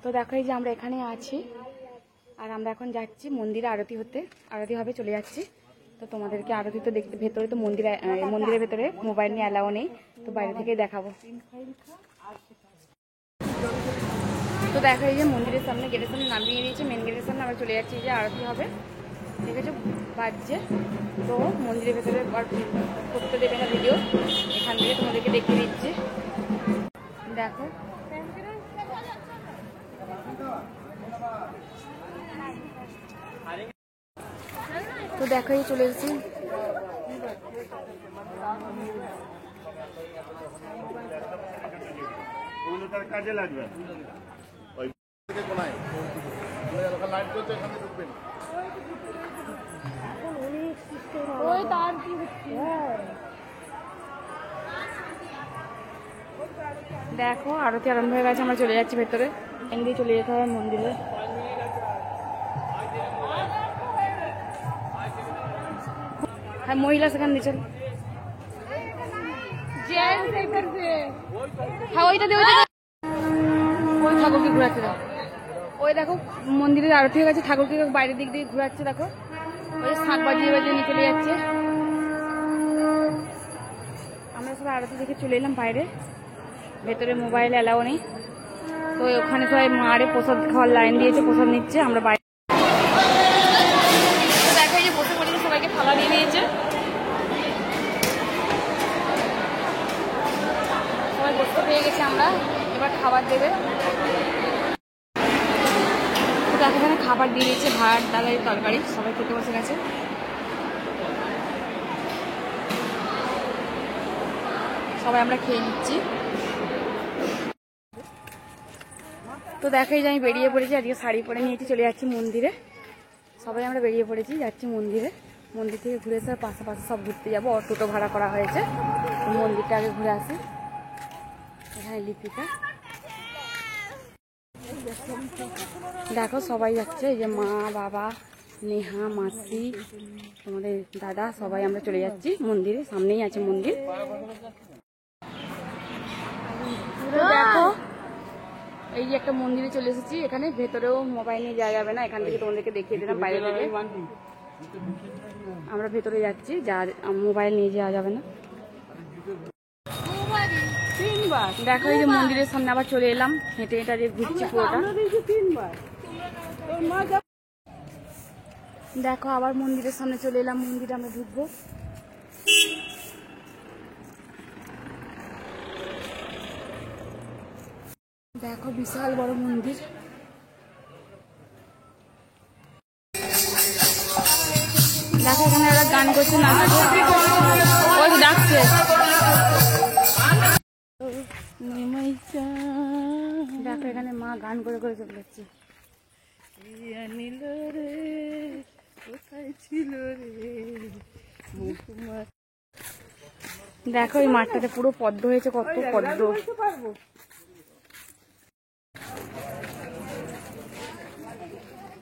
তো দেখো এই যে আমরা এখানে আছি আর আমরা এখন যাচ্ছি মন্দিরে আরতি হতে, আরতি হবে চলে যাচ্ছি। তো তোমাদেরকে আরতি তো দেখতে, ভেতরে তো মন্দিরের ভেতরে মোবাইল নিয়ে অ্যালাও নেই, তো বাইরে থেকেই দেখাবো। তো দেখো এই যে মন্দিরের সামনে, গেটের সামনে নামিয়ে দিয়েছে, মেন গেটের সামনে আমরা চলে যাচ্ছি যে আরতি হবে, দেখেছো বাজছে। তো মন্দিরের ভেতরে আর করতে দেবে না ভিডিও, এখান থেকে তোমাদেরকে দেখিয়ে দিচ্ছি। দেখো তো দেখো এই চলে এসেছি। কাজে লাগবে দেখো আরতি আরম্ভ হয়ে গেছে, আমরা চলে যাচ্ছি ভেতরে, এখান দিয়ে চলে যেতে হবে মন্দিরে। হ্যাঁ মহিলা সেখান দিয়ে চল, হ্যাঁ ওইটা দিয়ে ওই ঠাকুরকে ঘুরাচ্ছে। ওই দেখো মন্দিরের আরতি হয়ে গেছে, ঠাকুরকে বাইরের দিক দিয়ে ঘুরাচ্ছে। দেখো ওই শাঁখ বাজিয়ে বাজিয়ে নিয়ে চলে যাচ্ছে। আমরা সবাই আরতি দেখে চলে এলাম বাইরে, ভেতরে মোবাইল অ্যালাও নেই। তো ওখানে সবাই মারে প্রসাদ খাওয়ার লাইন দিয়েছে, প্রসাদ নিচ্ছে, আমরা বাইরে। দেখো এই যে বসে পড়েছে, সবাইকে থালা দিয়ে দিয়েছে, সবাই বসতে পেয়ে গেছে, আমরা এবার খাবার দেবে। তো দেখো এখানে খাবার দিয়ে দিয়েছে, ভাত ডাল তরকারি, সবাই খেতে বসে গেছে। সবাই আমরা খেয়ে নিচ্ছি। তো দেখো যে আমি বেরিয়ে পড়েছি, আজকে শাড়ি পরে নিয়েছি, চলে যাচ্ছি মন্দিরে। সবাই আমরা বেরিয়ে পড়েছি, যাচ্ছি মন্দিরে। মন্দির থেকে ঘুরে এসে পাশাপাশি সব ঘুরতে যাবো, টোটো ভাড়া করা হয়েছে, মন্দিরটা আগে ঘুরে আসি। এখানে লিপিকা, দেখো সবাই যাচ্ছে, এই যে মা বাবা নেহা মাসি আমাদের দাদা সবাই আমরা চলে যাচ্ছি মন্দিরে, সামনেই আছে মন্দির। দেখো এই যে একটা মন্দিরে চলে এসেছি, এখানে ভেতরেও মোবাইল নিয়ে যাওয়া যাবে না, এখান থেকে তোমাদেরকে দেখিয়ে দিলাম বাইরে থেকে। আমরা ভেতরে যাচ্ছি, যা মোবাইল নিয়ে যাওয়া যাবে না। দেখো এই যে মন্দিরের সামনে আবার চলে এলাম, হেঁটে হেঁটে যে ঘুরছি পুরোটা। দেখো আবার মন্দিরের সামনে চলে এলাম, মন্দিরে আমরা ঢুকবো। দেখো বিশাল বড় মন্দির। দেখো এখানে ওরা গান করছে, নাচছে, ওই ডাকছে। দেখো এখানে মা গান করে করে চলে যাচ্ছে। দেখো এই মাঠটাতে পুরো পদ্ম হয়েছে, কত পদ্ম।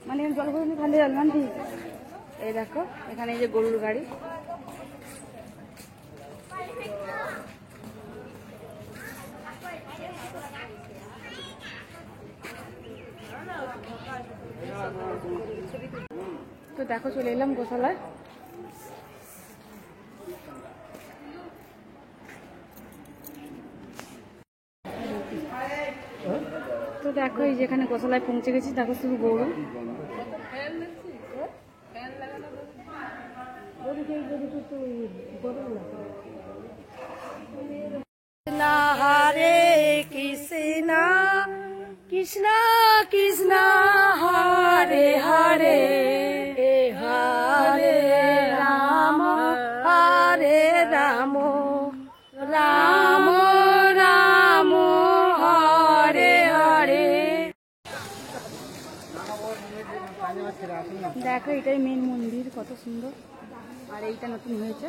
মানে জল ভরে খালি জল নামছি। এই দেখো এখানে এই যে গরুর গাড়ি, তো দেখো চলে এলাম গোশালায়। তো দেখো এই যেখানে গোশালায় পৌঁছে গেছি, দেখো শুধু গরু। হরে কৃষ্ণ কৃষ্ণ কৃষ্ণ হরে হরে হরে রাম হরে রাম রাম রাম হরে হরে। দেখো এটাই মেন মন্দির, কত সুন্দর, আর এইটা নতুন হয়েছে।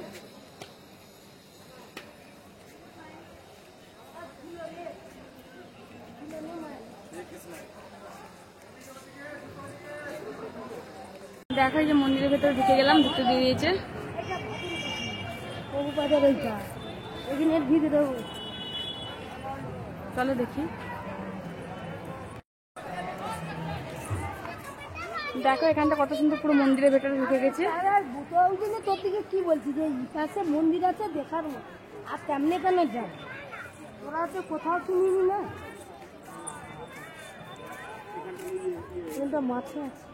দেখো এই যে মন্দিরের ভেতরে ঢুকে গেলাম, ঢুকতে দিয়ে দিয়েছে। চলো দেখি। দেখো এখানটা কত সুন্দর পুরো মন্দিরের ভেতরে ঢুকে গেছে। ওই জন্য তোর দিকে কি বলছি যে ইতিহাসে মন্দির আছে দেখার মতো, আর তেমনি কেন যায় তোরা তো কোথাও চিনিনি না, কোনটা মাঠে আছে।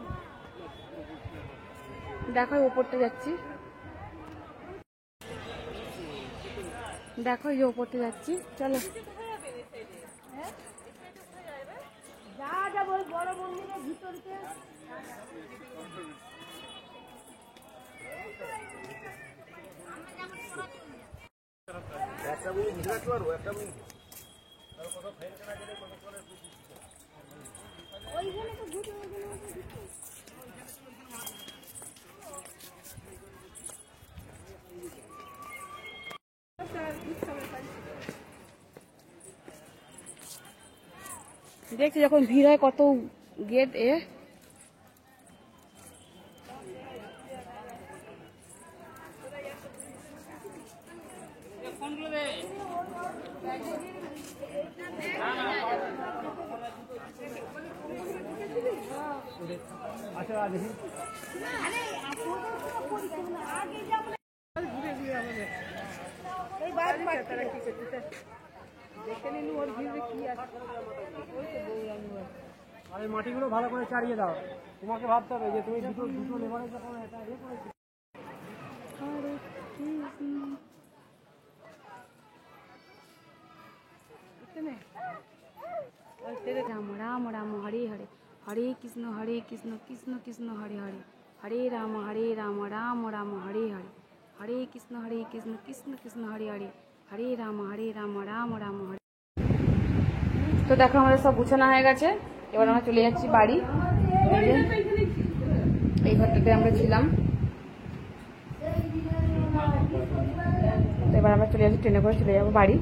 দেখো এই ওপরটা যাচ্ছি, দেখো এই ওপরটা যাচ্ছি, চলো। যা যাবো ওই বড় মন্দিরের ভিতরকে। ওইখানে তো ঘুরে দেখছি যখন ভিড় হয় কত গেট এ। আর এই মাটিগুলো ভালো করে চাড়িয়ে দাও, তোমাকে ভাবতে হবে যে তুমি দুটো দুটো লেবারে যখন এটা ইয়ে করেছো। রাম রাম রাম হরে হরে, হরে কৃষ্ণ কৃষ্ণ কৃষ্ণ হরে হরে, হরে রাম রাম রাম হরে হরে, হরে কৃষ্ণ কৃষ্ণ কৃষ্ণ হরে হরে, হরে রাম রাম রাম হরে। তো দেখো আমাদের সব গুছানো হয়ে গেছে, এবার আমরা চলে যাচ্ছি বাড়ি। এই যে, এই ঘরটাতে আমরা ছিলাম, তো এবার আমরা চলে যাচ্ছি, ট্রেনে করে চলে যাবো বাড়ি।